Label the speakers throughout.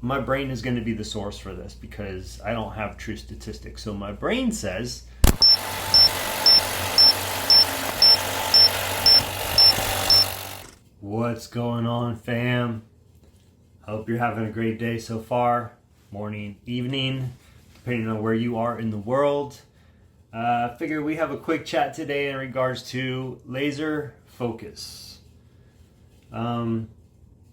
Speaker 1: My brain is going to be the source for this because I don't have true statistics. So my brain says, what's going on, fam? Hope you're having a great day so far. Morning, evening, depending on where you are in the world. Figure we have a quick chat today in regards to laser focus.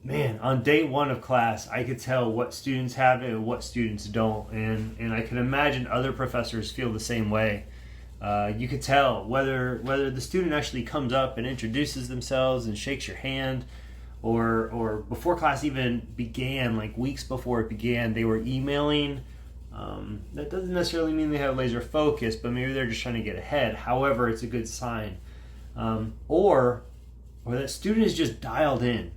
Speaker 1: Man, on day one of class, I could tell what students have it and what students don't. And I can imagine other professors feel the same way. You could tell whether the student actually comes up and introduces themselves and shakes your hand, or before class even began, like weeks before it began, they were emailing. That doesn't necessarily mean they have laser focus, but maybe they're just trying to get ahead. However, it's a good sign. Or that student is just dialed in.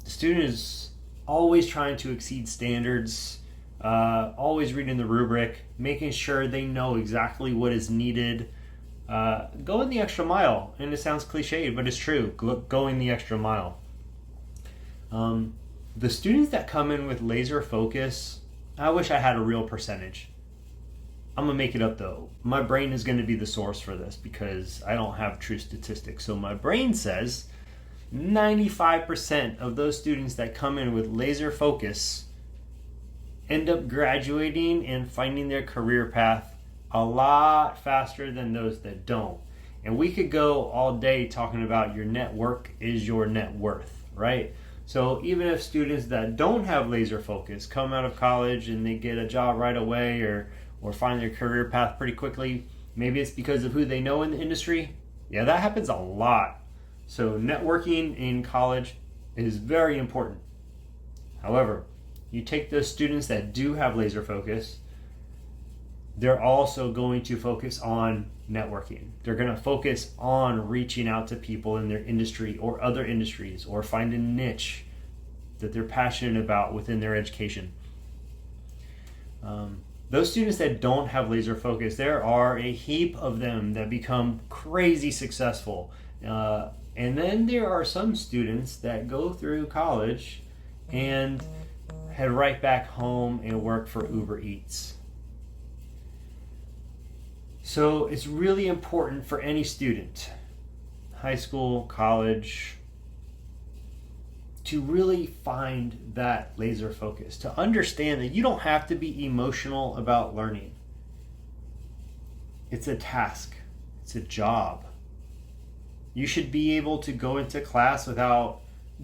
Speaker 1: The student is always trying to exceed standards, always reading the rubric, making sure they know exactly what is needed, going the extra mile. And it sounds cliched, but it's true, going the extra mile. The students that come in with laser focus, I wish I had a real percentage. I'm going to make it up though. My brain is going to be the source for this because I don't have true statistics. So my brain says 95% of those students that come in with laser focus end up graduating and finding their career path a lot faster than those that don't. And we could go all day talking about your network is your net worth, right? So even if students that don't have laser focus come out of college and they get a job right away or find their career path pretty quickly, maybe it's because of who they know in the industry. Yeah, that happens a lot. So networking in college is very important. However, you take those students that do have laser focus, they're also going to focus on networking. They're going to focus on reaching out to people in their industry or other industries, or find a niche that they're passionate about within their education. Those students that don't have laser focus, there are a heap of them that become crazy successful. And then there are some students that go through college and head right back home and work for Uber Eats. So it's really important for any student, high school, college, to really find that laser focus, to understand that you don't have to be emotional about learning. It's a task, it's a job. You should be able to go into class without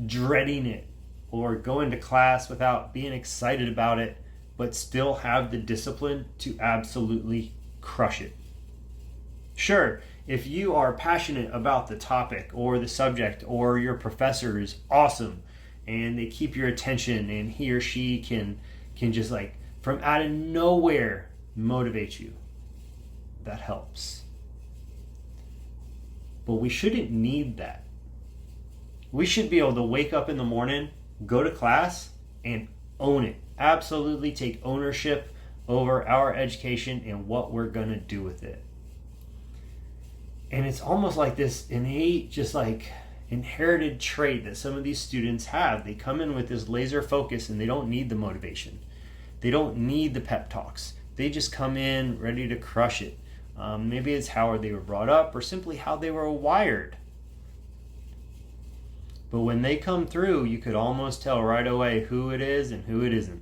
Speaker 1: dreading it, or go into class without being excited about it, but still have the discipline to absolutely crush it. Sure, if you are passionate about the topic or the subject, or your professor is awesome and they keep your attention and he or she can just like from out of nowhere motivate you, that helps. But we shouldn't need that. We should be able to wake up in the morning, go to class, and own it. Absolutely take ownership over our education and what we're going to do with it. And it's almost like this innate, just like inherited trait that some of these students have. They come in with this laser focus and they don't need the motivation. They don't need the pep talks. They just come in ready to crush it. Maybe it's how they were brought up, or simply how they were wired. But when they come through, you could almost tell right away who it is and who it isn't.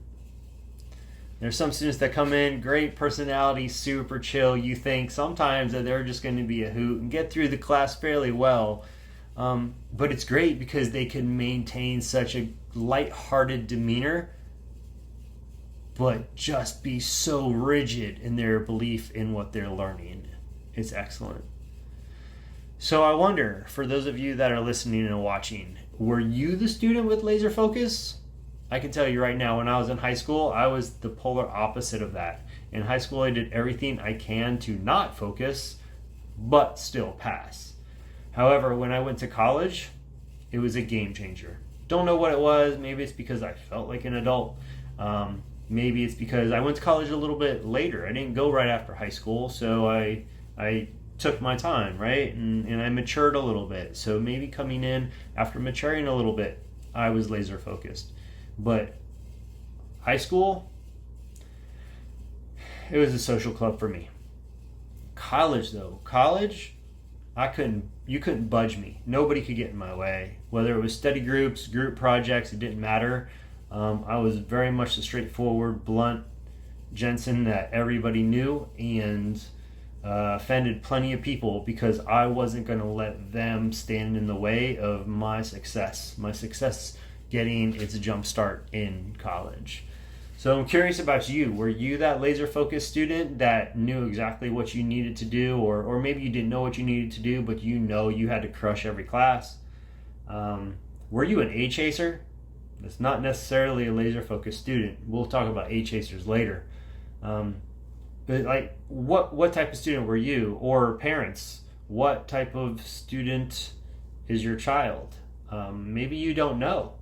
Speaker 1: There's some students that come in, great personality, super chill. You think sometimes that they're just going to be a hoot and get through the class fairly well. But it's great because they can maintain such a lighthearted demeanor, but just be so rigid in their belief in what they're learning. It's excellent. So I wonder, for those of you that are listening and watching, were you the student with laser focus? I can tell you right now, when I was in high school, I was the polar opposite of that. In high school, I did everything I can to not focus, but still pass. However, when I went to college, it was a game changer. Don't know what it was. Maybe it's because I felt like an adult. Maybe it's because I went to college a little bit later. I didn't go right after high school, so I took my time, right? And I matured a little bit. So maybe coming in after maturing a little bit, I was laser focused. But High school, it was a social club for me. College, though, you couldn't budge me. Nobody could get in my way. Whether it was study groups, group projects, it didn't matter. I was very much the straightforward, blunt Jensen that everybody knew, and offended plenty of people because I wasn't going to let them stand in the way of my success. My success getting its jump start in college. So I'm curious about you. Were you that laser focused student that knew exactly what you needed to do, or maybe you didn't know what you needed to do, but you had to crush every class? Were you an A chaser? That's not necessarily a laser focused student. We'll talk about A chasers later. But like, what type of student were you? Or parents, what type of student is your child? Maybe you don't know.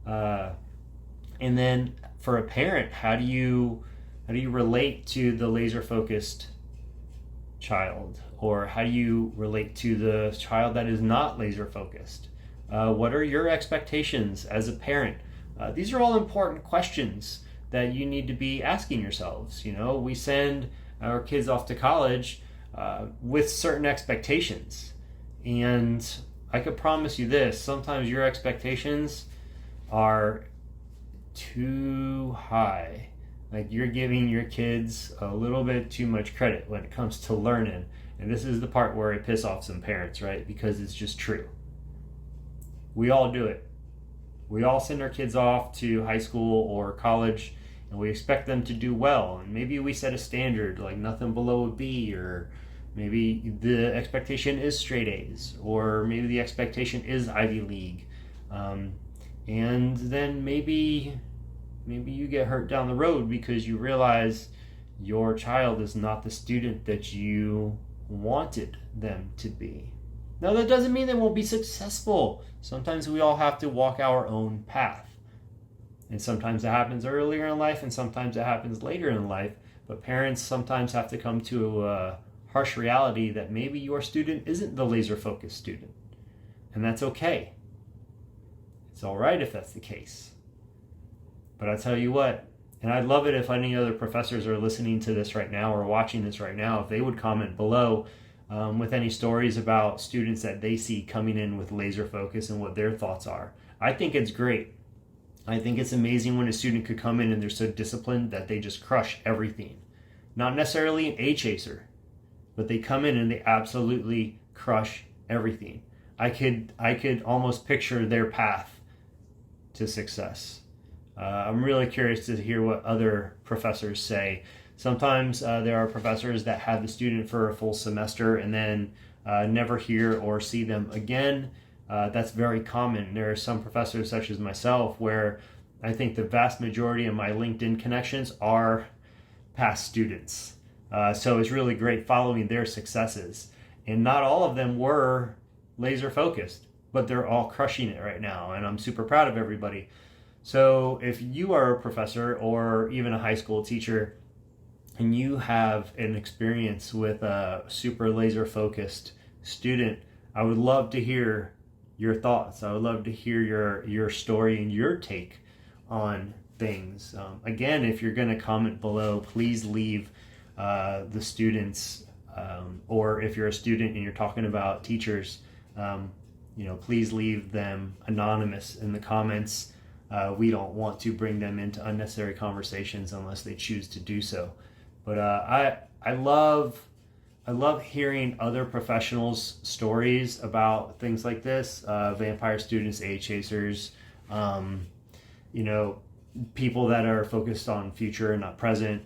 Speaker 1: And then for a parent, how do you relate to the laser focused child? Or how do you relate to the child that is not laser focused? What are your expectations as a parent? These are all important questions that you need to be asking yourselves. We send our kids off to college with certain expectations. And I could promise you this, sometimes your expectations are too high. Like, you're giving your kids a little bit too much credit when it comes to learning. And this is the part where I piss off some parents, right? Because it's just true. We all do it. We all send our kids off to high school or college, and we expect them to do well. And maybe we set a standard like nothing below a B, or maybe the expectation is straight A's, or maybe the expectation is Ivy League. And then maybe you get hurt down the road because you realize your child is not the student that you wanted them to be. Now, that doesn't mean they won't be successful. Sometimes we all have to walk our own path. And sometimes it happens earlier in life, and sometimes it happens later in life. But parents sometimes have to come to a harsh reality that maybe your student isn't the laser-focused student. And that's okay. It's all right if that's the case. But I tell you what, and I'd love it if any other professors are listening to this right now or watching this right now, if they would comment below with any stories about students that they see coming in with laser focus and what their thoughts are. I think it's great. I think it's amazing when a student could come in and they're so disciplined that they just crush everything. Not necessarily an A chaser, but they come in and they absolutely crush everything. I could almost picture their path to success. I'm really curious to hear what other professors say. Sometimes there are professors that have the student for a full semester and then never hear or see them again. That's very common. There are some professors, such as myself, where I think the vast majority of my LinkedIn connections are past students. So it's really great following their successes. And not all of them were laser focused, but they're all crushing it right now. And I'm super proud of everybody. So if you are a professor or even a high school teacher and you have an experience with a super laser focused student, I would love to hear your thoughts. I would love to hear your story and your take on things. Again, if you're going to comment below, please leave the students, or if you're a student and you're talking about teachers, please leave them anonymous in the comments. We don't want to bring them into unnecessary conversations unless they choose to do so. But I love hearing other professionals' stories about things like this. Vampire students, A chasers, people that are focused on future and not present.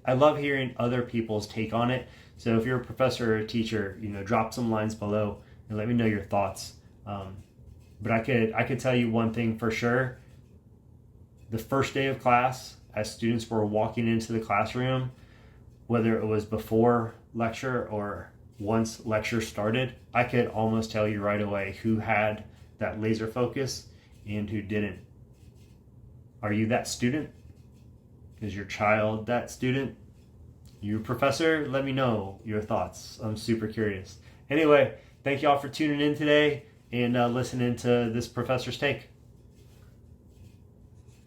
Speaker 1: I love hearing other people's take on it. So if you're a professor or a teacher, drop some lines below and let me know your thoughts. But I could tell you one thing for sure. The first day of class, as students were walking into the classroom, whether it was before lecture or once lecture started, I could almost tell you right away who had that laser focus and who didn't. Are you that student? Is your child that student? You professor, let me know your thoughts. I'm super curious. Anyway, thank you all for tuning in today and listening to this professor's take.